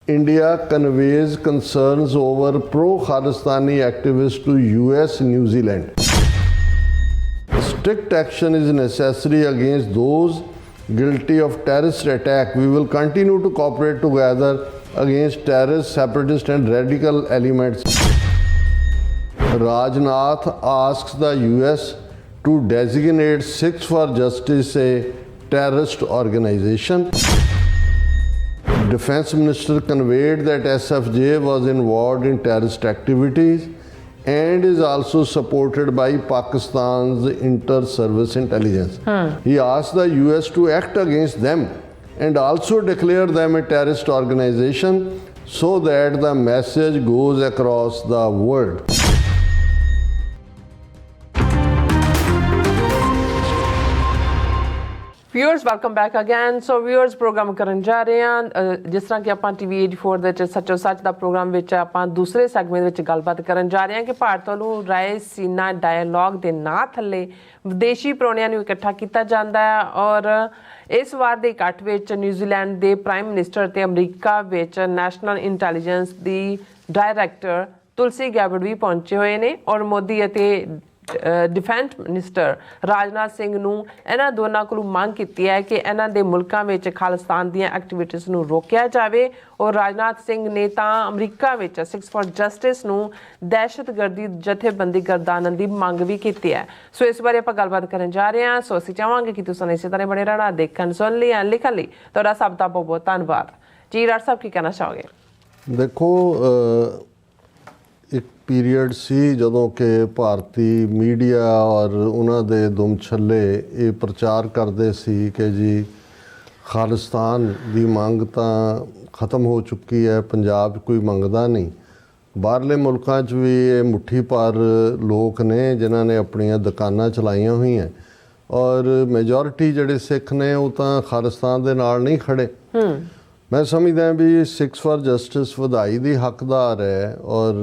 India conveys concerns over pro-Khalistani activists to US, New Zealand. Strict action is necessary against those guilty of terrorist attack. We will continue to cooperate together against terrorist, separatist and radical elements. Rajnath asks the US to designate Sikhs for Justice a terrorist organization. Defense Minister conveyed that SFJ was involved in terrorist activities and is also supported by Pakistan's inter-service intelligence. He asked the US to act against them and also declare them a terrorist organization so that the message goes across the world. Viewers welcome back again. So viewers programme ਕਰਨ ਜਾ ਰਹੇ ਹਾਂ ਜਿਸ ਤਰ੍ਹਾਂ ਕਿ ਆਪਾਂ TV 84 ਦੇ ਵਿੱਚ ਸੱਚੋ ਸੱਚ ਦਾ ਪ੍ਰੋਗਰਾਮ ਵਿੱਚ ਆਪਾਂ ਦੂਸਰੇ ਸੈਗਮੈਂਟ ਵਿੱਚ ਗੱਲਬਾਤ ਕਰਨ ਜਾ ਰਹੇ ਹਾਂ ਕਿ ਭਾਰਤ ਵੱਲੋਂ ਰਾਏ-ਸੀਨਾ ਡਾਇਲੋਗ ਦੇ ਨਾਂ ਥੱਲੇ ਵਿਦੇਸ਼ੀ ਪ੍ਰਾਹੁਣਿਆਂ ਨੂੰ ਇਕੱਠਾ ਕੀਤਾ ਜਾਂਦਾ ਹੈ ਔਰ ਇਸ ਵਾਰ ਦੇ ਇਕੱਠ ਵਿੱਚ ਨਿਊਜ਼ੀਲੈਂਡ ਦੇ ਪ੍ਰਾਈਮ ਮਿਨਿਸਟਰ ਅਤੇ ਅਮਰੀਕਾ ਵਿੱਚ ਨੈਸ਼ਨਲ ਇੰਟੈਲੀਜੈਂਸ ਦੀ ਡਾਇਰੈਕਟਰ ਤੁਲਸੀ ਗੈਬਰਡ ਵੀ ਪਹੁੰਚੇ ਹੋਏ ਨੇ ਔਰ ਮੋਦੀ ਅਤੇ ਡਿਫੈਂਸ ਮਿਨਿਸਟਰ ਰਾਜਨਾਥ ਸਿੰਘ ਨੂੰ ਇਹਨਾਂ ਦੋਨਾਂ ਕੋਲੋਂ ਮੰਗ ਕੀਤੀ ਹੈ ਕਿ ਇਹਨਾਂ ਦੇ ਮੁਲਕਾਂ ਵਿੱਚ ਖਾਲਿਸਤਾਨ ਦੀਆਂ ਐਕਟੀਵਿਟੀਜ਼ ਨੂੰ ਰੋਕਿਆ ਜਾਵੇ ਔਰ ਰਾਜਨਾਥ ਸਿੰਘ ਨੇ ਤਾਂ ਅਮਰੀਕਾ ਵਿੱਚ ਸਿਕਸ ਫॉर ਜਸਟਿਸ ਨੂੰ ਦਹਿਸ਼ਤਗਰਦੀ ਜਥੇਬੰਦੀ ਗਰਦਾਨਣ ਦੀ ਮੰਗ ਵੀ ਕੀਤੀ ਹੈ। ਸੋ ਇਸ ਬਾਰੇ ਆਪਾਂ ਗੱਲਬਾਤ ਕਰਨ ਜਾ ਰਹੇ ਹਾਂ। ਸੋ ਅਸੀਂ ਚਾਹਾਂਗੇ ਕਿ ਤੁਸੀਂ ਇਸੇ ਤਰ੍ਹਾਂ ਬਣੇ ਰਹਿਣਾ, ਦੇਖਣ ਸੁਣ ਲਈ ਲਿਖਣ ਲਈ ਤੁਹਾਡਾ ਸਭ ਦਾ ਬਹੁਤ ਬਹੁਤ ਧੰਨਵਾਦ ਜੀ। ਰਾਜ ਸਾਹਿਬ ਕੀ ਕਹਿਣਾ ਚਾਹੋਗੇ? ਦੇਖੋ ਇੱਕ ਪੀਰੀਅਡ ਸੀ ਜਦੋਂ ਕਿ ਭਾਰਤੀ ਮੀਡੀਆ ਔਰ ਉਹਨਾਂ ਦੇ ਦੁਮਛੱਲੇ ਇਹ ਪ੍ਰਚਾਰ ਕਰਦੇ ਸੀ ਕਿ ਜੀ ਖਾਲਿਸਤਾਨ ਦੀ ਮੰਗ ਤਾਂ ਖਤਮ ਹੋ ਚੁੱਕੀ ਹੈ, ਪੰਜਾਬ ਕੋਈ ਮੰਗਦਾ ਨਹੀਂ। ਬਾਹਰਲੇ ਮੁਲਕਾਂ 'ਚ ਵੀ ਇਹ ਮੁੱਠੀ ਭਰ ਲੋਕ ਨੇ ਜਿਨ੍ਹਾਂ ਨੇ ਆਪਣੀਆਂ ਦੁਕਾਨਾਂ ਚਲਾਈਆਂ ਹੋਈਆਂ ਔਰ ਮੈਜੋਰਿਟੀ ਜਿਹੜੇ ਸਿੱਖ ਨੇ ਉਹ ਤਾਂ ਖਾਲਿਸਤਾਨ ਦੇ ਨਾਲ ਨਹੀਂ ਖੜੇ। ਮੈਂ ਸਮਝਦਾ ਵੀ ਸਿਕਸ ਫॉर ਜਸਟਿਸ ਵਧਾਈ ਦੀ ਹੱਕਦਾਰ ਹੈ ਔਰ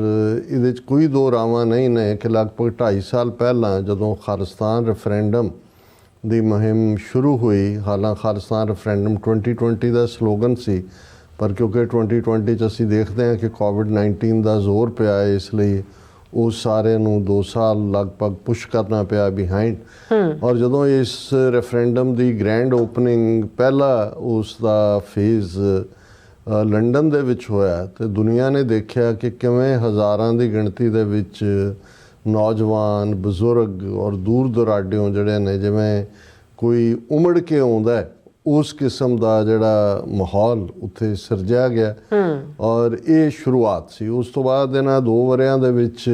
ਇਹਦੇ 'ਚ ਕੋਈ ਦੋ ਰਾਵਾਂ ਨਹੀਂ ਨੇ ਕਿ ਲਗਭਗ 2.5 ਸਾਲ ਪਹਿਲਾਂ ਜਦੋਂ ਖਾਲਿਸਤਾਨ ਰੈਫਰੈਂਡਮ ਦੀ ਮੁਹਿੰਮ ਸ਼ੁਰੂ ਹੋਈ, ਹਾਲਾਂਕਿ ਖਾਲਿਸਤਾਨ ਰੈਫਰੈਂਡਮ 2020 ਦਾ ਸਲੋਗਨ ਸੀ ਪਰ ਕਿਉਂਕਿ 2020 'ਚ ਅਸੀਂ ਦੇਖਦੇ ਹਾਂ ਕਿ ਕੋਵਿਡ-19 ਦਾ ਜ਼ੋਰ ਪਿਆ ਇਸ ਲਈ ਉਹ ਸਾਰਿਆਂ ਨੂੰ 2 ਸਾਲ ਲਗਭਗ ਪੁਸ਼ ਕਰਨਾ ਪਿਆ ਬਿਹਾਈਂਡ। ਔਰ ਜਦੋਂ ਇਸ ਰੈਫਰੈਂਡਮ ਦੀ ਗ੍ਰੈਂਡ ਓਪਨਿੰਗ ਪਹਿਲਾ ਉਸ ਦਾ ਫੇਜ਼ ਲੰਡਨ ਦੇ ਵਿੱਚ ਹੋਇਆ ਅਤੇ ਦੁਨੀਆ ਨੇ ਦੇਖਿਆ ਕਿ ਕਿਵੇਂ ਹਜ਼ਾਰਾਂ ਦੀ ਗਿਣਤੀ ਦੇ ਵਿੱਚ ਨੌਜਵਾਨ, ਬਜ਼ੁਰਗ ਔਰ ਦੂਰ ਦੁਰਾਡਿਓਂ ਜਿਹੜੇ ਨੇ ਜਿਵੇਂ ਕੋਈ ਉਮੜ ਕੇ ਆਉਂਦਾ ਉਸ ਕਿਸਮ ਦਾ ਜਿਹੜਾ ਮਾਹੌਲ ਉੱਥੇ ਸਿਰਜਿਆ ਗਿਆ ਔਰ ਇਹ ਸ਼ੁਰੂਆਤ ਸੀ। ਉਸ ਤੋਂ ਬਾਅਦ ਇਹਨਾਂ 2 ਵਰ੍ਹਿਆਂ ਦੇ ਵਿੱਚ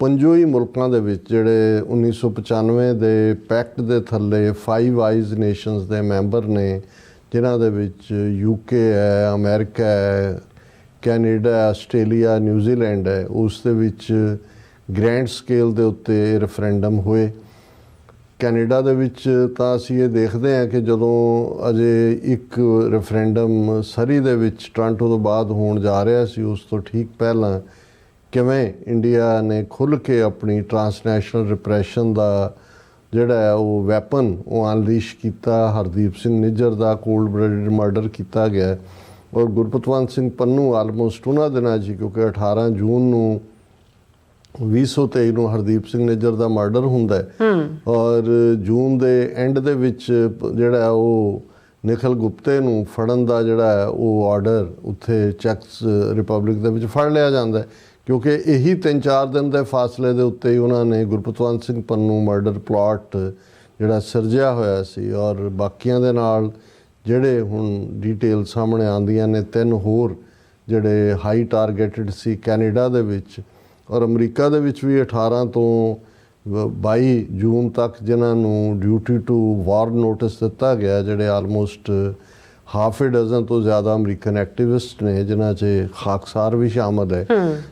5 ਹੀ ਮੁਲਕਾਂ ਦੇ ਵਿੱਚ ਜਿਹੜੇ 1995 ਦੇ ਪੈਕਟ ਦੇ ਥੱਲੇ 5 ਆਈਜ਼ ਨੇਸ਼ਨਸ ਦੇ ਮੈਂਬਰ ਨੇ ਜਿਨ੍ਹਾਂ ਦੇ ਵਿੱਚ UK ਹੈ, ਅਮਰੀਕਾ ਹੈ, ਕੈਨੇਡਾ, ਆਸਟ੍ਰੇਲੀਆ, ਨਿਊਜ਼ੀਲੈਂਡ ਹੈ, ਉਸ ਦੇ ਵਿੱਚ ਗ੍ਰੈਂਡ ਸਕੇਲ ਦੇ ਉੱਤੇ ਰੈਫਰੈਂਡਮ ਹੋਏ। ਕੈਨੇਡਾ ਦੇ ਵਿੱਚ ਤਾਂ ਅਸੀਂ ਇਹ ਦੇਖਦੇ ਹਾਂ ਕਿ ਜਦੋਂ ਅਜੇ ਇੱਕ ਰੈਫਰੈਂਡਮ ਸਰੀ ਦੇ ਵਿੱਚ ਟੋਰਾਂਟੋ ਤੋਂ ਬਾਅਦ ਹੋਣ ਜਾ ਰਿਹਾ ਸੀ ਉਸ ਤੋਂ ਠੀਕ ਪਹਿਲਾਂ ਕਿਵੇਂ ਇੰਡੀਆ ਨੇ ਖੁੱਲ੍ਹ ਕੇ ਆਪਣੀ ਟਰਾਂਸਨੈਸ਼ਨਲ ਰਿਪਰੈਸ਼ਨ ਦਾ ਜਿਹੜਾ ਹੈ ਉਹ ਵੈਪਨ ਉਹ ਅਨਲੀਸ਼ ਕੀਤਾ। ਹਰਦੀਪ ਸਿੰਘ ਨਿੱਜਰ ਦਾ ਕੋਲਡ ਬਲੱਡਡ ਮਰਡਰ ਕੀਤਾ ਗਿਆ ਔਰ ਗੁਰਪਤਵੰਤ ਸਿੰਘ ਪੰਨੂ ਆਲਮੋਸਟ ਉਹਨਾਂ ਦਿਨਾਂ 'ਚ ਕਿਉਂਕਿ 18 ਜੂਨ ਨੂੰ 2023 ਨੂੰ ਹਰਦੀਪ ਸਿੰਘ ਨਿੱਜਰ ਦਾ ਮਰਡਰ ਹੁੰਦਾ ਔਰ ਜੂਨ ਦੇ ਐਂਡ ਦੇ ਵਿੱਚ ਜਿਹੜਾ ਉਹ ਨਿਖਿਲ ਗੁਪਤੇ ਨੂੰ ਫੜਨ ਦਾ ਜਿਹੜਾ ਉਹ ਆਰਡਰ ਉੱਥੇ ਚੈਕਸ ਰਿਪਬਲਿਕ ਦੇ ਵਿੱਚ ਫੜ ਲਿਆ ਜਾਂਦਾ ਕਿਉਂਕਿ ਇਹੀ 3-4 ਦਿਨ ਦੇ ਫਾਸਲੇ ਦੇ ਉੱਤੇ ਹੀ ਉਹਨਾਂ ਨੇ ਗੁਰਪਤਵੰਤ ਸਿੰਘ ਪੰਨੂ ਮਰਡਰ ਪਲਾਟ ਜਿਹੜਾ ਸਿਰਜਿਆ ਹੋਇਆ ਸੀ ਔਰ ਬਾਕੀਆਂ ਦੇ ਨਾਲ ਜਿਹੜੇ ਹੁਣ ਡਿਟੇਲ ਸਾਹਮਣੇ ਆਉਂਦੀਆਂ ਨੇ 3 ਹੋਰ ਜਿਹੜੇ ਹਾਈ ਟਾਰਗੇਟਡ ਸੀ ਕੈਨੇਡਾ ਦੇ ਵਿੱਚ ਔਰ ਅਮਰੀਕਾ ਦੇ ਵਿੱਚ ਵੀ 18 ਤੋਂ 22 ਜੂਨ ਤੱਕ ਜਿਨ੍ਹਾਂ ਨੂੰ ਡਿਊਟੀ ਟੂ ਵਾਰ ਨੋਟਿਸ ਦਿੱਤਾ ਗਿਆ ਜਿਹੜੇ ਆਲਮੋਸਟ ਹਾਫ ਏ ਡਜ਼ਨ ਤੋਂ ਜ਼ਿਆਦਾ ਅਮਰੀਕਨ ਐਕਟਿਵਿਸਟ ਨੇ ਜਿਨ੍ਹਾਂ 'ਚ ਖਾਕਸਾਰ ਵੀ ਸ਼ਾਮਲ ਹੈ।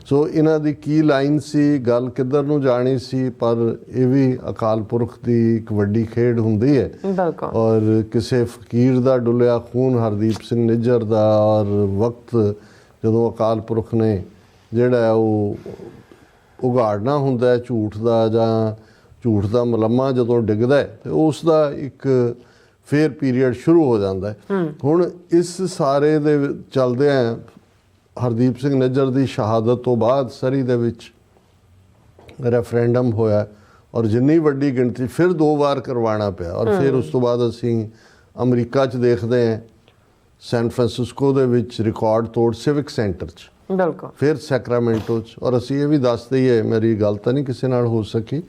ਸੋ ਇਹਨਾਂ ਦੀ ਕੀ ਲਾਈਨ ਸੀ, ਗੱਲ ਕਿੱਧਰ ਨੂੰ ਜਾਣੀ ਸੀ, ਪਰ ਇਹ ਵੀ ਅਕਾਲ ਪੁਰਖ ਦੀ ਇੱਕ ਵੱਡੀ ਖੇਡ ਹੁੰਦੀ ਹੈ ਔਰ ਕਿਸੇ ਫਕੀਰ ਦਾ ਡੁੱਲਿਆ ਖੂਨ ਹਰਦੀਪ ਸਿੰਘ ਨਿੱਜਰ ਦਾ ਔਰ ਵਕਤ ਜਦੋਂ ਅਕਾਲ ਪੁਰਖ ਨੇ ਜਿਹੜਾ ਉਹ ਉਗਾੜਨਾ ਹੁੰਦਾ ਝੂਠ ਦਾ ਜਾਂ ਝੂਠ ਦਾ ਮਲੰਮਾ ਜਦੋਂ ਡਿੱਗਦਾ ਤੇ ਉਸ ਦਾ ਇੱਕ ਫੇਰ ਪੀਰੀਅਡ ਸ਼ੁਰੂ ਹੋ ਜਾਂਦਾ ਹੈ। ਹੁਣ ਇਸ ਸਾਰੇ ਦੇ ਚੱਲਦਿਆਂ ਹਰਦੀਪ ਸਿੰਘ ਨਿੱਜਰ ਦੀ ਸ਼ਹਾਦਤ ਤੋਂ ਬਾਅਦ ਸਰੀ ਦੇ ਵਿੱਚ ਰੈਫਰੈਂਡਮ ਹੋਇਆ ਔਰ ਜਿੰਨੀ ਵੱਡੀ ਗਿਣਤੀ ਫਿਰ 2 ਵਾਰ ਕਰਵਾਉਣਾ ਪਿਆ ਔਰ ਫਿਰ ਉਸ ਤੋਂ ਬਾਅਦ ਅਸੀਂ ਅਮਰੀਕਾ 'ਚ ਦੇਖਦੇ ਹਾਂ ਸੈਨ ਫਰਾਂਸਿਸਕੋ ਦੇ ਵਿੱਚ ਰਿਕਾਰਡ ਤੋੜ ਸਿਵਿਕ ਸੈਂਟਰ 'ਚ, ਬਿਲਕੁਲ, ਫਿਰ ਸੈਕਰਾਮੈਂਟੋ 'ਚ। ਔਰ ਅਸੀਂ ਇਹ ਵੀ ਦੱਸ ਦਈਏ, ਮੇਰੀ ਗੱਲ ਤਾਂ ਨਹੀਂ ਕਿਸੇ ਨਾਲ ਹੋ ਸਕੀ,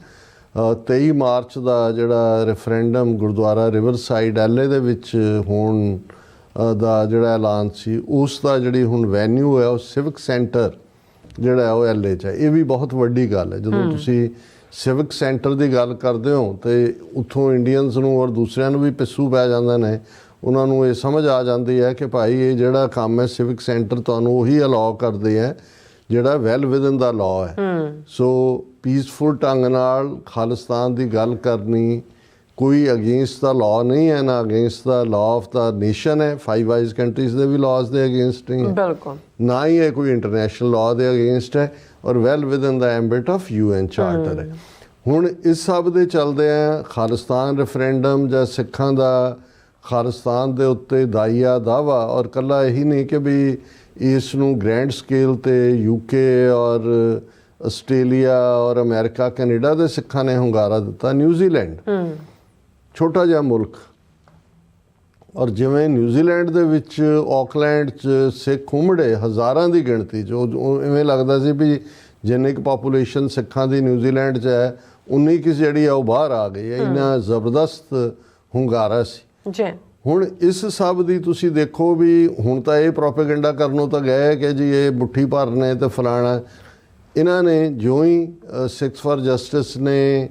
23 ਮਾਰਚ ਦਾ ਜਿਹੜਾ ਰੈਫਰੈਂਡਮ ਗੁਰਦੁਆਰਾ ਰਿਵਰਸਾਈਡ LA ਦੇ ਵਿੱਚ ਹੋਣ ਦਾ ਜਿਹੜਾ ਐਲਾਨ ਸੀ, ਉਸ ਦਾ ਜਿਹੜੀ ਹੁਣ ਵੈਨਿਊ ਹੈ ਉਹ ਸਿਵਿਕ ਸੈਂਟਰ ਜਿਹੜਾ ਹੈ ਉਹ LA 'ਚ ਹੈ। ਇਹ ਵੀ ਬਹੁਤ ਵੱਡੀ ਗੱਲ ਹੈ। ਜਦੋਂ ਤੁਸੀਂ ਸਿਵਿਕ ਸੈਂਟਰ ਦੀ ਗੱਲ ਕਰਦੇ ਹੋ ਤੇ ਉੱਥੋਂ ਇੰਡੀਅਨਸ ਨੂੰ ਔਰ ਦੂਸਰਿਆਂ ਨੂੰ ਵੀ ਪਿੱਛੂ ਪੈ ਜਾਂਦੇ ਨੇ, ਉਹਨਾਂ ਨੂੰ ਇਹ ਸਮਝ ਆ ਜਾਂਦੀ ਹੈ ਕਿ ਭਾਈ ਇਹ ਜਿਹੜਾ ਕੰਮ ਹੈ ਸਿਵਿਕ ਸੈਂਟਰ ਤੁਹਾਨੂੰ ਉਹੀ ਅਲਾਉ ਕਰਦੇ ਹੈ ਜਿਹੜਾ ਵੈਲ ਵਿਦਨ ਦਾ ਲਾਅ ਹੈ। ਸੋ ਪੀਸਫੁਲ ਢੰਗ ਨਾਲ ਖਾਲਿਸਤਾਨ ਦੀ ਗੱਲ ਕਰਨੀ ਕੋਈ ਅਗੇਂਸਟ ਦਾ ਲਾਅ ਨਹੀਂ ਹੈ, ਨਾ against the law of the nation ਹੈ। 5 ਆਈਜ਼ ਕੰਟਰੀਜ਼ ਦੇ ਵੀ ਲਾਅਸ ਦੇ ਅਗੇਂਸਟ ਨਹੀਂ ਹੈ, ਬਿਲਕੁਲ, ਨਾ ਹੀ ਇਹ ਕੋਈ ਇੰਟਰਨੈਸ਼ਨਲ ਲਾਅ ਦੇ ਅਗੇਂਸਟ ਹੈ ਔਰ well within the ambit of UN charter ਹੈ। ਹੁਣ ਇਸ ਸਭ ਦੇ ਚੱਲਦੇ ਆ ਖਾਲਿਸਤਾਨ ਰੈਫਰੈਂਡਮ ਜਾਂ ਸਿੱਖਾਂ ਦਾ ਖਾਲਿਸਤਾਨ ਦੇ ਉੱਤੇ ਦਾਈਆ ਦਾਵਾ, ਔਰ ਕੱਲਾ ਇਹੀ ਨਹੀਂ ਕਿ ਵੀ ਇਸ ਨੂੰ ਗ੍ਰੈਂਡ ਸਕੇਲ ਤੇ UK ਔਰ ਆਸਟ੍ਰੇਲੀਆ ਔਰ ਅਮਰੀਕਾ ਕੈਨੇਡਾ ਦੇ ਸਿੱਖਾਂ ਨੇ ਹੁੰਗਾਰਾ ਦਿੱਤਾ। ਨਿਊਜ਼ੀਲੈਂਡ ਛੋਟਾ ਜਿਹਾ ਮੁਲਕ, ਔਰ ਜਿਵੇਂ ਨਿਊਜ਼ੀਲੈਂਡ ਦੇ ਵਿੱਚ ਆਕਲੈਂਡ 'ਚ ਸਿੱਖ ਉਮੜੇ ਹਜ਼ਾਰਾਂ ਦੀ ਗਿਣਤੀ 'ਚ, ਉਹ ਇਵੇਂ ਲੱਗਦਾ ਸੀ ਵੀ ਜਿੰਨੀ ਕੁ ਪਾਪੂਲੇਸ਼ਨ ਸਿੱਖਾਂ ਦੀ ਨਿਊਜ਼ੀਲੈਂਡ 'ਚ ਹੈ ਉਨੀ ਕੁ ਜਿਹੜੀ ਆ ਉਹ ਬਾਹਰ ਆ ਗਈ ਹੈ। ਇੰਨਾ ਜ਼ਬਰਦਸਤ ਹੁੰਗਾਰਾ ਸੀ ਜੀ। ਹੁਣ ਇਸ ਸਭ ਦੀ ਤੁਸੀਂ ਦੇਖੋ ਵੀ ਹੁਣ ਤਾਂ ਇਹ ਪ੍ਰੋਪੇਗੈਂਡਾ ਕਰਨੋਂ ਤਾਂ ਗਏ ਕਿ ਜੀ ਇਹ ਮੁੱਠੀ ਭਰ ਨੇ ਤੇ ਫਲਾਣਾ। ਇਹਨਾਂ ਨੇ ਜਿਉਂ ਹੀ ਸਿੱਖਸ ਫਾਰ ਜਸਟਿਸ ਨੇ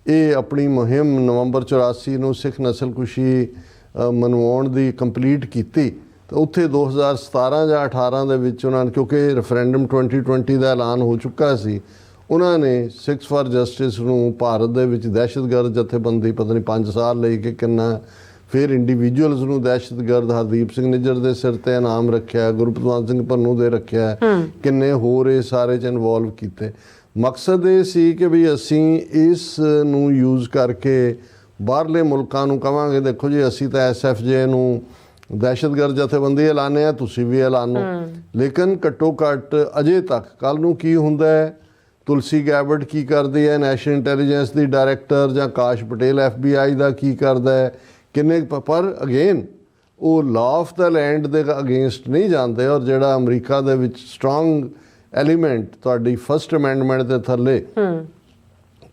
ਇਹ ਆਪਣੀ ਮੁਹਿੰਮ ਨਵੰਬਰ 84 ਨੂੰ ਸਿੱਖ ਨਸਲਕੁਸ਼ੀ ਮਨਵਾਉਣ ਦੀ ਕੰਪਲੀਟ ਕੀਤੀ ਤਾਂ ਉੱਥੇ 2017 ਜਾਂ 18 ਦੇ ਵਿੱਚ ਉਹਨਾਂ ਨੇ, ਕਿਉਂਕਿ ਰੈਫਰੈਂਡਮ 2020 ਦਾ ਐਲਾਨ ਹੋ ਚੁੱਕਾ ਸੀ, ਉਹਨਾਂ ਨੇ ਸਿੱਖਸ ਫਾਰ ਜਸਟਿਸ ਨੂੰ ਭਾਰਤ ਦੇ ਵਿੱਚ ਦਹਿਸ਼ਤਗਰਦ ਜਥੇਬੰਦੀ ਪਤਾ ਨਹੀਂ 5 ਸਾਲ ਲਈ ਕਿ ਕਿੰਨਾ, ਫਿਰ ਇੰਡੀਵਿਜੂਅਲਸ ਨੂੰ ਦਹਿਸ਼ਤਗਰਦ ਹਰਦੀਪ ਸਿੰਘ ਨਿੱਜਰ ਦੇ ਸਿਰ ਤੇ ਇਨਾਮ ਰੱਖਿਆ, ਗੁਰਪ੍ਰਤਾਪ ਸਿੰਘ ਪੰਨੂ ਦੇ ਰੱਖਿਆ, ਕਿੰਨੇ ਹੋਰ ਇਹ ਸਾਰੇ 'ਚ ਇਨਵੋਲਵ ਕੀਤੇ। ਮਕਸਦ ਇਹ ਸੀ ਕਿ ਵੀ ਅਸੀਂ ਇਸ ਨੂੰ ਯੂਜ਼ ਕਰਕੇ ਬਾਹਰਲੇ ਮੁਲਕਾਂ ਨੂੰ ਕਵਾਂਗੇ ਦੇਖੋ ਜੀ ਅਸੀਂ ਤਾਂ SFJ ਨੂੰ ਦਹਿਸ਼ਤਗਰਦ ਜਥੇਬੰਦੀ ਐਲਾਨੇ ਆ, ਤੁਸੀਂ ਵੀ ਐਲਾਨੋ। ਲੇਕਿਨ ਘੱਟੋ ਘੱਟ ਅਜੇ ਤੱਕ ਕੱਲ ਨੂੰ ਕੀ ਹੁੰਦਾ ਹੈ, ਤੁਲਸੀ ਗੈਬਟ ਕੀ ਕਰਦੀ ਹੈ, ਨੈਸ਼ਨਲ ਇੰਟੈਲੀਜੈਂਸ ਦੀ ਡਾਇਰੈਕਟਰ, ਜਾਂ ਕਾਸ਼ ਪਟੇਲ FBI ਦਾ ਕੀ ਕਰਦਾ ਹੈ, ਕਿੰਨੇ, ਪਰ ਅਗੇਨ ਉਹ ਲਾਅ ਆਫ ਦਾ ਲੈਂਡ ਦੇ ਅਗੇਂਸਟ ਨਹੀਂ ਜਾਂਦੇ। ਔਰ ਜਿਹੜਾ ਅਮਰੀਕਾ ਦੇ ਵਿੱਚ ਸਟਰੋਂਗ ਐਲੀਮੈਂਟ ਤੁਹਾਡੀ ਫਸਟ ਅਮੈਂਡਮੈਂਟ ਦੇ ਥੱਲੇ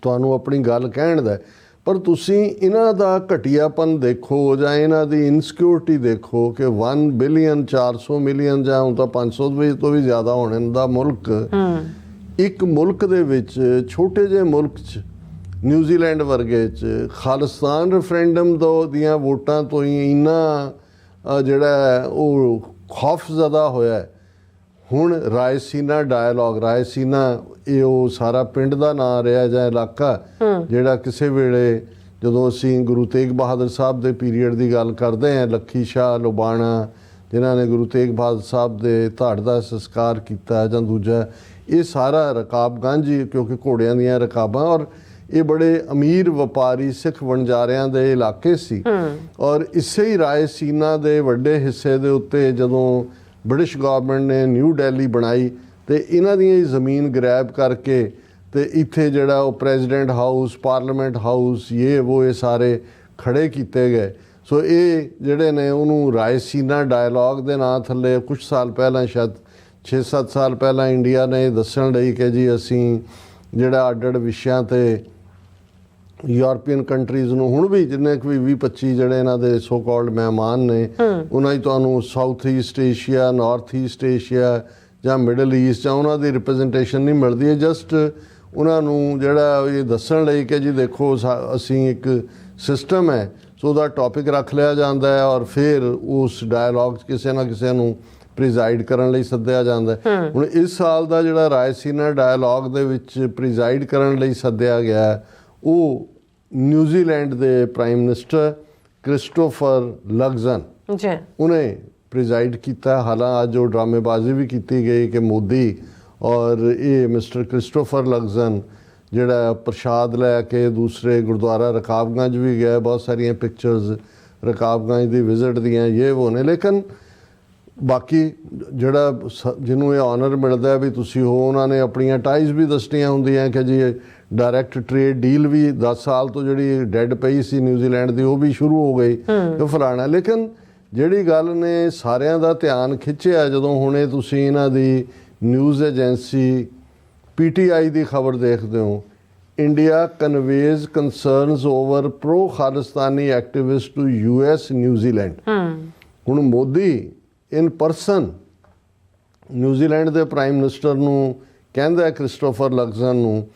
ਤੁਹਾਨੂੰ ਆਪਣੀ ਗੱਲ ਕਹਿਣ ਦਾ, ਪਰ ਤੁਸੀਂ ਇਹਨਾਂ ਦਾ ਘਟੀਆਪਨ ਦੇਖੋ ਜਾਂ ਇਹਨਾਂ ਦੀ ਇਨਸਿਕਿਉਰਿਟੀ ਦੇਖੋ ਕਿ 1 ਬਿਲੀਅਨ 400 ਮਿਲੀਅਨ ਜਾਂ ਹੁਣ ਤਾਂ 500 ਤੋਂ ਵੀ ਜ਼ਿਆਦਾ ਹੋਣ ਦਾ ਮੁਲਕ, ਇੱਕ ਮੁਲਕ ਦੇ ਵਿੱਚ ਛੋਟੇ ਜਿਹੇ ਮੁਲਕ 'ਚ ਨਿਊਜ਼ੀਲੈਂਡ ਵਰਗੇ 'ਚ ਖਾਲਿਸਤਾਨ ਰੈਫਰੈਂਡਮ ਦੀਆਂ ਵੋਟਾਂ ਤੋਂ ਹੀ ਇੰਨਾ ਜਿਹੜਾ ਉਹ ਖੌਫਜ਼ਦਾ ਹੋਇਆ। ਹੁਣ ਰਾਇਸੀਨਾ ਡਾਇਲੋਗ, ਰਾਇਸੀਨਾ ਇਹ ਉਹ ਸਾਰਾ ਪਿੰਡ ਦਾ ਨਾਂ ਰਿਹਾ ਜਾਂ ਇਲਾਕਾ ਜਿਹੜਾ ਕਿਸੇ ਵੇਲੇ ਜਦੋਂ ਅਸੀਂ ਗੁਰੂ ਤੇਗ ਬਹਾਦਰ ਸਾਹਿਬ ਦੇ ਪੀਰੀਅਡ ਦੀ ਗੱਲ ਕਰਦੇ ਹਾਂ, ਲੱਖੀ ਸ਼ਾਹ ਲੁਬਾਣਾ ਜਿਨ੍ਹਾਂ ਨੇ ਗੁਰੂ ਤੇਗ ਬਹਾਦਰ ਸਾਹਿਬ ਦੇ ਧੜ ਦਾ ਸੰਸਕਾਰ ਕੀਤਾ, ਜਾਂ ਦੂਜਾ ਇਹ ਸਾਰਾ ਰਕਾਬਗੰਜ, ਕਿਉਂਕਿ ਘੋੜਿਆਂ ਦੀਆਂ ਰਕਾਬਾਂ, ਔਰ ਇਹ ਬੜੇ ਅਮੀਰ ਵਪਾਰੀ ਸਿੱਖ ਵਣਜਾਰਿਆਂ ਦੇ ਇਲਾਕੇ ਸੀ। ਔਰ ਇਸੇ ਹੀ ਰਾਇਸੀਨਾ ਦੇ ਵੱਡੇ ਹਿੱਸੇ ਦੇ ਉੱਤੇ ਜਦੋਂ ਬ੍ਰਿਟਿਸ਼ ਗਵਰਨਮੈਂਟ ਨੇ ਨਿਊ ਦਿੱਲੀ ਬਣਾਈ ਤੇ ਇਹਨਾਂ ਦੀਆਂ ਜ਼ਮੀਨ ਗ੍ਰੈਬ ਕਰਕੇ ਤੇ ਇੱਥੇ ਜਿਹੜਾ ਉਹ ਪ੍ਰੈਜ਼ੀਡੈਂਟ ਹਾਊਸ, ਪਾਰਲੀਮੈਂਟ ਹਾਊਸ, ਇਹ ਸਾਰੇ ਖੜੇ ਕੀਤੇ ਗਏ। ਸੋ ਇਹ ਜਿਹੜੇ ਨੇ ਉਹਨੂੰ ਰਾਇਸੀਨਾ ਡਾਇਲੋਗ ਦੇ ਨਾਂ ਥੱਲੇ ਕੁਝ ਸਾਲ ਪਹਿਲਾਂ, ਸ਼ਾਇਦ 6-7 ਸਾਲ ਪਹਿਲਾਂ, ਇੰਡੀਆ ਨੇ ਦੱਸਣ ਲਈ ਕਿ ਜੀ ਅਸੀਂ ਜਿਹੜਾ ਅੱਡ-ਅੱਡ ਵਿਸ਼ਿਆਂ ਤੇ ਯੂਰਪੀਅਨ ਕੰਟਰੀਜ਼ ਨੂੰ, ਹੁਣ ਵੀ ਜਿੰਨੇ ਕੁ ਵੀ 20-25 ਜਿਹੜੇ ਇਹਨਾਂ ਦੇ ਸੋ ਕਾਲਡ ਮਹਿਮਾਨ ਨੇ, ਉਹਨਾਂ ਹੀ ਤੁਹਾਨੂੰ south East Asia, north East Asia ਜਾਂ ਮਿਡਲ ਈਸਟ ਜਾਂ ਉਹਨਾਂ ਦੀ ਰਿਪਰੈਜ਼ੈਂਟੇਸ਼ਨ ਨਹੀਂ ਮਿਲਦੀ ਹੈ। ਜਸਟ ਉਹਨਾਂ ਨੂੰ ਜਿਹੜਾ ਇਹ ਦੱਸਣ ਲਈ ਕਿ ਜੀ ਦੇਖੋ ਅਸੀਂ ਇੱਕ ਸਿਸਟਮ ਹੈ, ਸੋ ਉਹਦਾ ਟੌਪਿਕ ਰੱਖ ਲਿਆ ਜਾਂਦਾ ਹੈ ਔਰ ਫਿਰ ਉਸ ਡਾਇਲੋਗ 'ਚ ਕਿਸੇ ਨਾ ਕਿਸੇ ਨੂੰ ਪ੍ਰੀਜ਼ਾਈਡ ਕਰਨ ਲਈ ਸੱਦਿਆ ਜਾਂਦਾ। ਹੁਣ ਇਸ ਸਾਲ ਦਾ ਜਿਹੜਾ ਰਾਇਸੀਨਾ ਡਾਇਲੋਗ ਦੇ ਵਿੱਚ ਪ੍ਰੀਜ਼ਾਈਡ ਕਰਨ ਲਈ ਸੱਦਿਆ ਗਿਆ, ਉਹ ਨਿਊਜ਼ੀਲੈਂਡ ਦੇ ਪ੍ਰਾਈਮ ਮਿਨਿਸਟਰ ਕ੍ਰਿਸਟੋਫਰ ਲਗਜ਼ਨ ਉਹਨੇ ਪ੍ਰੀਜ਼ਾਈਡ ਕੀਤਾ। ਹਾਲਾਂ ਅੱਜ ਉਹ ਡਰਾਮੇਬਾਜ਼ੀ ਵੀ ਕੀਤੀ ਗਈ ਕਿ ਮੋਦੀ ਔਰ ਇਹ ਮਿਸਟਰ ਕ੍ਰਿਸਟੋਫਰ ਲਗਜ਼ਨ ਜਿਹੜਾ ਪ੍ਰਸ਼ਾਦ ਲੈ ਕੇ ਦੂਸਰੇ ਗੁਰਦੁਆਰਾ ਰਕਾਬਗੰਜ ਵੀ ਗਿਆ, ਬਹੁਤ ਸਾਰੀਆਂ ਪਿਕਚਰਸ ਰਕਾਬਗੰਜ ਦੀ ਵਿਜ਼ਿਟ ਦੀਆਂ ਇਹ ਉਹ ਨੇ। ਲੇਕਿਨ ਬਾਕੀ ਜਿਹੜਾ ਜਿਹਨੂੰ ਇਹ ਆਨਰ ਮਿਲਦਾ ਵੀ ਤੁਸੀਂ ਉਹਨਾਂ ਨੇ ਆਪਣੀਆਂ ਟਾਈਜ਼ ਵੀ ਦੱਸਣੀਆਂ ਹੁੰਦੀਆਂ ਕਿ ਜੀ ਡਾਇਰੈਕਟ ਟ੍ਰੇਡ ਡੀਲ ਵੀ 10 ਸਾਲ ਤੋਂ ਜਿਹੜੀ ਡੈਡ ਪਈ ਸੀ ਨਿਊਜ਼ੀਲੈਂਡ ਦੀ ਉਹ ਵੀ ਸ਼ੁਰੂ ਹੋ ਗਈ ਤੇ ਫਲਾਣਾ। ਲੇਕਿਨ ਜਿਹੜੀ ਗੱਲ ਨੇ ਸਾਰਿਆਂ ਦਾ ਧਿਆਨ ਖਿੱਚਿਆ, ਜਦੋਂ ਹੁਣੇ ਤੁਸੀਂ ਇਹਨਾਂ ਦੀ ਨਿਊਜ਼ ਏਜੰਸੀ PTI ਦੀ ਖਬਰ ਦੇਖਦੇ ਹੋ, India conveys concerns over pro Khalistani activist to US New Zealand. ਹੁਣ ਮੋਦੀ ਇਨ ਪਰਸਨ ਨਿਊਜ਼ੀਲੈਂਡ ਦੇ ਪ੍ਰਾਈਮ ਮਿਨਿਸਟਰ ਨੂੰ ਕਹਿੰਦਾ ਕ੍ਰਿਸਟੋਫਰ ਲਕਜ਼ਨ ਨੂੰ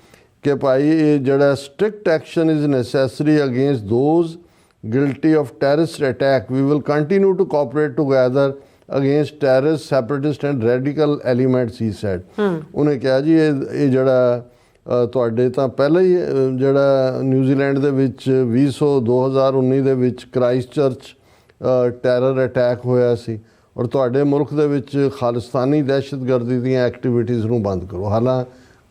ਕਿ ਭਾਈ ਇਹ ਜਿਹੜਾ strict action is necessary against those guilty of terrorist attack. We will continue to cooperate together against terrorist, separatist and radical elements, he said. ਉਹਨੇ ਕਿਹਾ ਜੀ ਇਹ ਜਿਹੜਾ ਤੁਹਾਡੇ ਤਾਂ ਪਹਿਲਾਂ ਹੀ ਜਿਹੜਾ ਨਿਊਜ਼ੀਲੈਂਡ ਦੇ ਵਿੱਚ 2019 ਦੇ ਵਿੱਚ ਕ੍ਰਾਈਸਟ ਚਰਚ ਟੈਰਰ ਅਟੈਕ ਹੋਇਆ ਸੀ, ਔਰ ਤੁਹਾਡੇ ਮੁਲਕ ਦੇ ਵਿੱਚ ਖਾਲਿਸਤਾਨੀ ਦਹਿਸ਼ਤਗਰਦੀ ਦੀਆਂ ਐਕਟੀਵਿਟੀਜ਼ ਨੂੰ ਬੰਦ ਕਰੋ। ਹਾਲਾਂ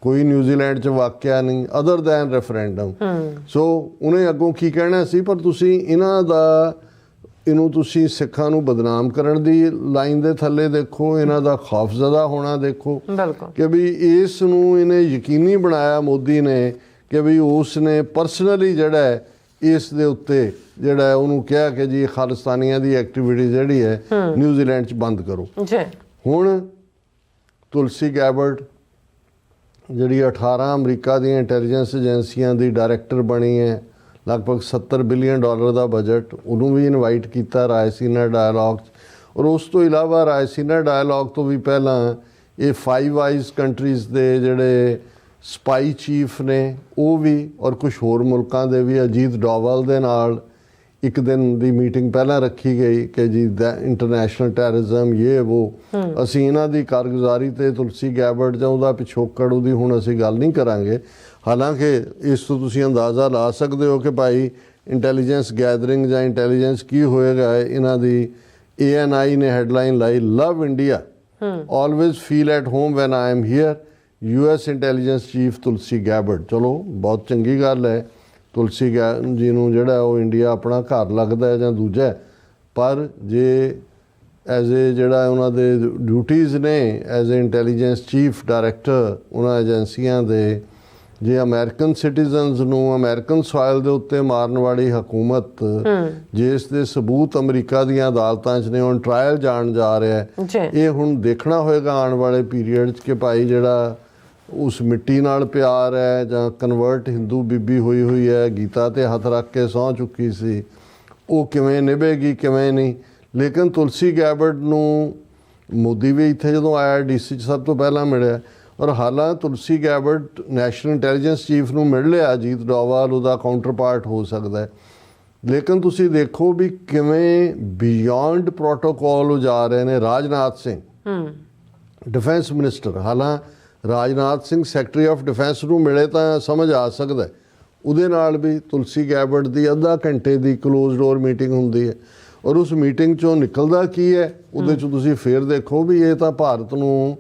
ਕੋਈ ਨਿਊਜ਼ੀਲੈਂਡ 'ਚ ਵਾਕਿਆ ਨਹੀਂ ਅਦਰ ਦੈਨ ਰੈਫਰੈਂਡਮ। ਸੋ ਉਹਨੇ ਅੱਗੋਂ ਕੀ ਕਹਿਣਾ ਸੀ, ਪਰ ਤੁਸੀਂ ਇਹਨੂੰ ਤੁਸੀਂ ਸਿੱਖਾਂ ਨੂੰ ਬਦਨਾਮ ਕਰਨ ਦੀ ਲਾਈਨ ਦੇ ਥੱਲੇ ਦੇਖੋ, ਇਹਨਾਂ ਦਾ ਖੌਫਜ਼ਦਾ ਹੋਣਾ ਦੇਖੋ ਕਿ ਵੀ ਇਸ ਨੂੰ ਇਹਨੇ ਯਕੀਨੀ ਬਣਾਇਆ ਮੋਦੀ ਨੇ ਕਿ ਵੀ ਉਸ ਨੇ ਪਰਸਨਲੀ ਜਿਹੜਾ ਹੈ ਇਸ ਦੇ ਉੱਤੇ ਜਿਹੜਾ ਉਹਨੂੰ ਕਿਹਾ ਕਿ ਜੀ ਖਾਲਿਸਤਾਨੀਆਂ ਦੀ ਐਕਟੀਵਿਟੀ ਜਿਹੜੀ ਹੈ ਨਿਊਜ਼ੀਲੈਂਡ 'ਚ ਬੰਦ ਕਰੋ। ਹੁਣ ਤੁਲਸੀ ਗੈਬਰਟ ਜਿਹੜੀ 18 ਅਮਰੀਕਾ ਦੀਆਂ ਇੰਟੈਲੀਜੈਂਸ ਏਜੰਸੀਆਂ ਦੀ ਡਾਇਰੈਕਟਰ ਬਣੀ ਹੈ, ਲਗਭਗ $70 ਬਿਲੀਅਨ ਦਾ ਬਜਟ, ਉਹਨੂੰ ਵੀ ਇਨਵਾਈਟ ਕੀਤਾ ਰਾਇਸੀਨਾ ਡਾਇਲੋਗ 'ਚ। ਔਰ ਉਸ ਤੋਂ ਇਲਾਵਾ ਰਾਇਸੀਨਾ ਡਾਇਲੋਗ ਤੋਂ ਵੀ ਪਹਿਲਾਂ ਇਹ 5 ਆਈਜ਼ ਕੰਟਰੀਜ਼ ਦੇ ਜਿਹੜੇ ਸਪਾਈ ਚੀਫ ਨੇ ਉਹ ਵੀ, ਔਰ ਕੁਝ ਹੋਰ ਮੁਲਕਾਂ ਦੇ ਵੀ, ਅਜੀਤ ਡੋਵਲ ਦੇ ਨਾਲ ਇੱਕ ਦਿਨ ਦੀ ਮੀਟਿੰਗ ਪਹਿਲਾਂ ਰੱਖੀ ਗਈ ਕਿ ਜੀ ਇੰਟਰਨੈਸ਼ਨਲ ਟੈਰਰਿਜ਼ਮ ਉਹ ਅਸੀਂ ਇਹਨਾਂ ਦੀ ਕਾਰਗੁਜ਼ਾਰੀ ਤੇ ਤੁਲਸੀ ਗੈਬਰਟ ਜਾਂ ਉਹਦਾ ਪਿਛੋਕੜ ਉਹਦੀ ਹੁਣ ਅਸੀਂ ਗੱਲ ਨਹੀਂ ਕਰਾਂਗੇ। ਹਾਲਾਂਕਿ ਇਸ ਤੋਂ ਤੁਸੀਂ ਅੰਦਾਜ਼ਾ ਲਾ ਸਕਦੇ ਹੋ ਕਿ ਭਾਈ ਇੰਟੈਲੀਜੈਂਸ ਗੈਦਰਿੰਗ ਜਾਂ ਇੰਟੈਲੀਜੈਂਸ ਕੀ ਹੋਏਗਾ। ਇਹਨਾਂ ਦੀ ANI ਨੇ ਹੈਡਲਾਈਨ ਲਾਈ, love India always feel at home when I am here, US intelligence chief Tulsi Gabbard. ਚਲੋ ਬਹੁਤ ਚੰਗੀ ਗੱਲ ਹੈ, ਤੁਲਸੀ ਜੀ ਨੂੰ ਜਿਹੜਾ ਉਹ ਇੰਡੀਆ ਆਪਣਾ ਘਰ ਲੱਗਦਾ ਜਾਂ ਦੂਜਾ, ਪਰ ਜੇ ਐਜ਼ ਏ ਜਿਹੜਾ ਉਹਨਾਂ ਦੇ ਡਿਊਟੀਜ਼ ਨੇ as a intelligence chief director ਉਹਨਾਂ ਏਜੰਸੀਆਂ ਦੇ, ਜੇ ਅਮਰੀਕਨ ਸਿਟੀਜ਼ਨਸ ਨੂੰ ਅਮਰੀਕਨ ਸੋਇਲ ਦੇ ਉੱਤੇ ਮਾਰਨ ਵਾਲੀ ਹਕੂਮਤ ਜਿਸ ਦੇ ਸਬੂਤ ਅਮਰੀਕਾ ਦੀਆਂ ਅਦਾਲਤਾਂ 'ਚ ਨੇ, ਹੁਣ ਟਰਾਇਲ ਜਾਣ ਜਾ ਰਿਹਾ, ਇਹ ਹੁਣ ਦੇਖਣਾ ਹੋਏਗਾ ਆਉਣ ਵਾਲੇ ਪੀਰੀਅਡ 'ਚ ਕਿ ਭਾਈ ਜਿਹੜਾ ਉਸ ਮਿੱਟੀ ਨਾਲ ਪਿਆਰ ਹੈ ਜਾਂ ਕਨਵਰਟ ਹਿੰਦੂ ਬੀਬੀ ਹੋਈ ਹੈ, ਗੀਤਾ ਤੇ ਹੱਥ ਰੱਖ ਕੇ ਸਹੁੰ ਚੁੱਕੀ ਸੀ, ਉਹ ਕਿਵੇਂ ਨਿਭੇਗੀ ਕਿਵੇਂ ਨਹੀਂ। ਲੇਕਿਨ ਤੁਲਸੀ ਗੈਬਰਟ ਨੂੰ ਮੋਦੀ ਵੀ ਇੱਥੇ ਜਦੋਂ ਆਇਆ DC 'ਚ ਸਭ ਤੋਂ ਪਹਿਲਾਂ ਮਿਲਿਆ, ਔਰ ਹਾਲਾਂ ਤੁਲਸੀ ਗੈਬਰਟ ਨੈਸ਼ਨਲ ਇੰਟੈਲੀਜੈਂਸ ਚੀਫ ਨੂੰ ਮਿਲ ਲਿਆ, ਅਜੀਤ ਡੋਵਾਲ ਉਹਦਾ ਕਾਊਂਟਰ ਪਾਰਟ ਹੋ ਸਕਦਾ ਹੈ। ਲੇਕਿਨ ਤੁਸੀਂ ਦੇਖੋ ਵੀ ਕਿਵੇਂ ਬਿਯੋਂਡ ਪ੍ਰੋਟੋਕੋਲ ਉਹ ਜਾ ਰਹੇ ਨੇ। ਰਾਜਨਾਥ ਸਿੰਘ ਡਿਫੈਂਸ ਮਿਨਿਸਟਰ, ਹਾਲਾਂ Rajnath Singh secretary of defence ਨੂੰ ਮਿਲੇ ਤਾਂ ਸਮਝ ਆ ਸਕਦਾ, ਉਹਦੇ ਨਾਲ ਵੀ ਤੁਲਸੀ ਗੈਬਰਟ ਦੀ ਅੱਧਾ ਘੰਟੇ ਦੀ ਕਲੋਜ਼ ਡੋਰ ਮੀਟਿੰਗ ਹੁੰਦੀ ਹੈ, ਔਰ ਉਸ ਮੀਟਿੰਗ 'ਚੋਂ ਨਿਕਲਦਾ ਕੀ ਹੈ ਉਹਦੇ 'ਚ ਤੁਸੀਂ ਫੇਰ ਦੇਖੋ ਵੀ ਇਹ ਤਾਂ ਭਾਰਤ ਨੂੰ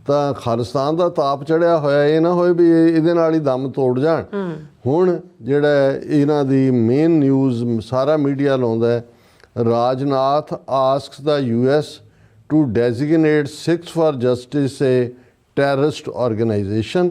ਤਾਂ ਖਾਲਿਸਤਾਨ ਦਾ ਤਾਪ ਚੜਿਆ ਹੋਇਆ, ਇਹ ਨਾ ਹੋਏ ਵੀ ਇਹਦੇ ਨਾਲ ਹੀ ਦਮ ਤੋੜ ਜਾਣ। ਹੁਣ ਜਿਹੜਾ ਇਹਨਾਂ ਦੀ ਮੇਨ ਨਿਊਜ਼ ਸਾਰਾ ਮੀਡੀਆ ਲਾਉਂਦਾ, Rajnath asks the US to designate Sikhs for Justice a terrorist organisation,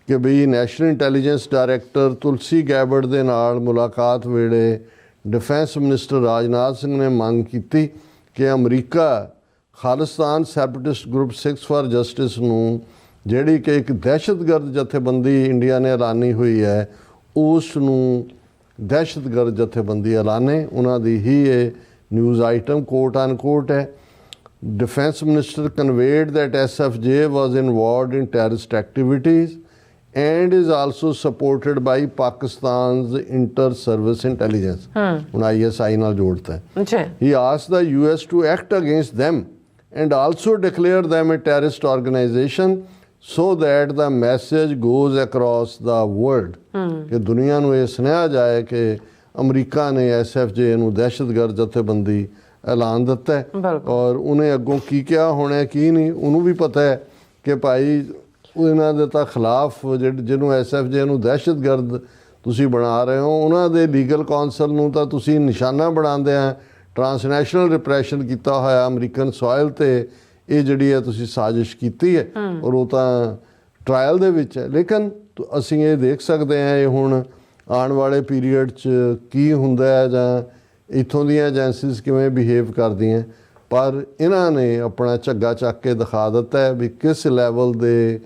ਕਿ ਵੀ national intelligence director Tulsi Gabbard ਦੇ ਨਾਲ ਮੁਲਾਕਾਤ ਵੇਲੇ ਡਿਫੈਂਸ ਮਿਨਿਸਟਰ ਰਾਜਨਾਥ ਸਿੰਘ ਨੇ ਮੰਗ ਕੀਤੀ ਕਿ America Khalistan separatist group Sikhs for justice ਨੂੰ, ਜਿਹੜੀ ਕਿ ਇੱਕ ਦਹਿਸ਼ਤਗਰਦ ਜਥੇਬੰਦੀ ਇੰਡੀਆ ਨੇ ਐਲਾਨੀ ਹੋਈ ਹੈ, ਉਸ ਨੂੰ ਦਹਿਸ਼ਤਗਰਦ ਜਥੇਬੰਦੀ ਐਲਾਨੇ। ਉਹਨਾਂ ਦੀ ਹੀ ਇਹ ਨਿਊਜ਼ ਆਈਟਮ ਕੋਟ ਅਨਕੋਟ ਹੈ। Defense Minister conveyed that SFJ was involved in terrorist activities and is also supported by Pakistan's inter-service intelligence. ਹੁਣ ISI ਨਾਲ ਜੋੜਤਾ ਹੈ। He asked the US to act against them and also declare them a terrorist organization so that the message goes across the world, ਕਿ ਦੁਨੀਆ ਨੂੰ ਇਹ ਸੁਣਾਇਆ ਜਾਏ ਕਿ ਅਮਰੀਕਾ ਨੇ SFJ ਨੂੰ ਦਹਿਸ਼ਤਗਰਦ ਜਥੇਬੰਦੀ ਐਲਾਨ ਦਿੱਤਾ ਹੈ। ਔਰ ਉਹਨੇ ਅੱਗੋਂ ਕੀ ਕਿਹਾ ਹੋਣਾ ਕੀ ਨਹੀਂ ਉਹਨੂੰ ਵੀ ਪਤਾ ਹੈ ਕਿ ਭਾਈ ਇਹਨਾਂ ਦੇ ਤਾਂ ਖਿਲਾਫ ਜਿਹਨੂੰ SFJ ਨੂੰ ਦਹਿਸ਼ਤਗਰਦ ਤੁਸੀਂ ਬਣਾ ਰਹੇ ਹੋ, ਉਹਨਾਂ ਦੇ ਲੀਗਲ ਕੌਂਸਲ ਨੂੰ ਤਾਂ ਤੁਸੀਂ ਨਿਸ਼ਾਨਾ ਬਣਾਉਂਦੇ ਆ ਟਰਾਂਸਨੈਸ਼ਨਲ ਰਿਪਰੈਸ਼ਨ ਕੀਤਾ ਹੋਇਆ ਅਮਰੀਕਨ ਸੋਇਲ ਤੇ ਇਹ ਜਿਹੜੀ ਹੈ ਤੁਸੀਂ ਸਾਜ਼ਿਸ਼ ਕੀਤੀ ਹੈ ਔਰ ਉਹ ਤਾਂ ਟਰਾਇਲ ਦੇ ਵਿੱਚ ਹੈ। ਲੇਕਿਨ ਅਸੀਂ ਇਹ ਦੇਖ ਸਕਦੇ ਹਾਂ ਇਹ ਹੁਣ ਆਉਣ ਵਾਲੇ ਪੀਰੀਅਡ 'ਚ ਕੀ ਹੁੰਦਾ ਹੈ ਜਾਂ ਇੱਥੋਂ ਦੀਆਂ ਏਜੰਸੀਜ਼ ਕਿਵੇਂ ਬਿਹੇਵ ਕਰਦੀਆਂ। ਪਰ ਇਹਨਾਂ ਨੇ ਆਪਣਾ ਝੱਗਾ ਚੱਕ ਕੇ ਦਿਖਾ ਦਿੱਤਾ ਹੈ ਵੀ ਕਿਸ ਲੈਵਲ ਦੇ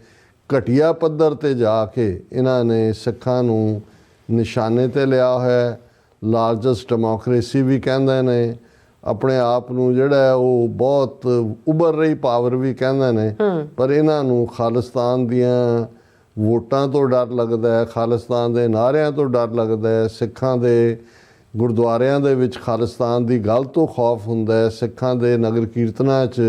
ਘਟੀਆ ਪੱਧਰ 'ਤੇ ਜਾ ਕੇ ਇਹਨਾਂ ਨੇ ਸਿੱਖਾਂ ਨੂੰ ਨਿਸ਼ਾਨੇ 'ਤੇ ਲਿਆ ਹੋਇਆ। ਲਾਰਜੈਸਟ ਡੈਮੋਕ੍ਰੇਸੀ ਵੀ ਕਹਿੰਦੇ ਨੇ, ਆਪਣੇ ਆਪ ਨੂੰ ਜਿਹੜਾ ਹੈ ਉਹ ਬਹੁਤ ਉੱਭਰ ਰਹੀ ਪਾਵਰ ਵੀ ਕਹਿੰਦੇ ਨੇ, ਪਰ ਇਹਨਾਂ ਨੂੰ ਖਾਲਿਸਤਾਨ ਦੀਆਂ ਵੋਟਾਂ ਤੋਂ ਡਰ ਲੱਗਦਾ ਹੈ, ਖਾਲਿਸਤਾਨ ਦੇ ਨਾਅਰਿਆਂ ਤੋਂ ਡਰ ਲੱਗਦਾ ਹੈ, ਸਿੱਖਾਂ ਦੇ ਗੁਰਦੁਆਰਿਆਂ ਦੇ ਵਿੱਚ ਖਾਲਿਸਤਾਨ ਦੀ ਗੱਲ ਤੋਂ ਖੌਫ ਹੁੰਦਾ ਹੈ, ਸਿੱਖਾਂ ਦੇ ਨਗਰ ਕੀਰਤਨਾਂ 'ਚ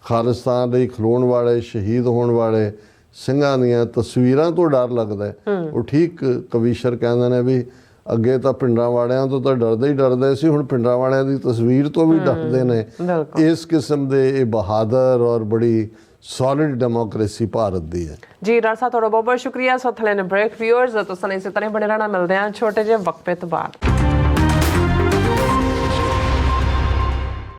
ਖਾਲਿਸਤਾਨ ਲਈ ਖਲੋਣ ਵਾਲੇ ਸ਼ਹੀਦ ਹੋਣ ਵਾਲੇ ਸਿੰਘਾਂ ਦੀਆਂ ਤਸਵੀਰਾਂ ਤੋਂ ਡਰ ਲੱਗਦਾ ਹੈ। ਉਹ ਠੀਕ ਕਵੀਸ਼ਰ ਕਹਿੰਦੇ ਨੇ ਵੀ ਅੱਗੇ ਤਾਂ ਪਿੰਡਾਂ ਵਾਲਿਆਂ ਤੋਂ ਤਾਂ ਡਰਦੇ ਹੀ ਡਰਦੇ ਸੀ, ਹੁਣ ਪਿੰਡਾਂ ਵਾਲਿਆਂ ਦੀ ਤਸਵੀਰ ਤੋਂ ਵੀ ਡਰਦੇ ਨੇ। ਇਸ ਕਿਸਮ ਦੇ ਇਹ ਬਹਾਦਰ ਔਰ ਬੜੀ ਸੋਲਿਡ ਡੈਮੋਕ੍ਰੇਸੀ ਭਾਰਤ ਦੀ ਹੈ। ਜੀ ਡਾਕਟਰ ਸਾਹਿਬ ਤੁਹਾਡਾ ਬਹੁਤ ਬਹੁਤ ਸ਼ੁਕਰੀਆ। ਸੋ ਥਲੇ ਨੇ ਬ੍ਰੇਕ ਵਿਊਅਰਸ ਤੁਸੀਂ ਇਸੇ ਤਰ੍ਹਾਂ ਬਣੇ ਰਹਿਣਾ, ਮਿਲਦੇ ਹਾਂ ਛੋਟੇ ਜਿਹੇ ਵਕਫੇ ਤੋਂ ਬਾਅਦ।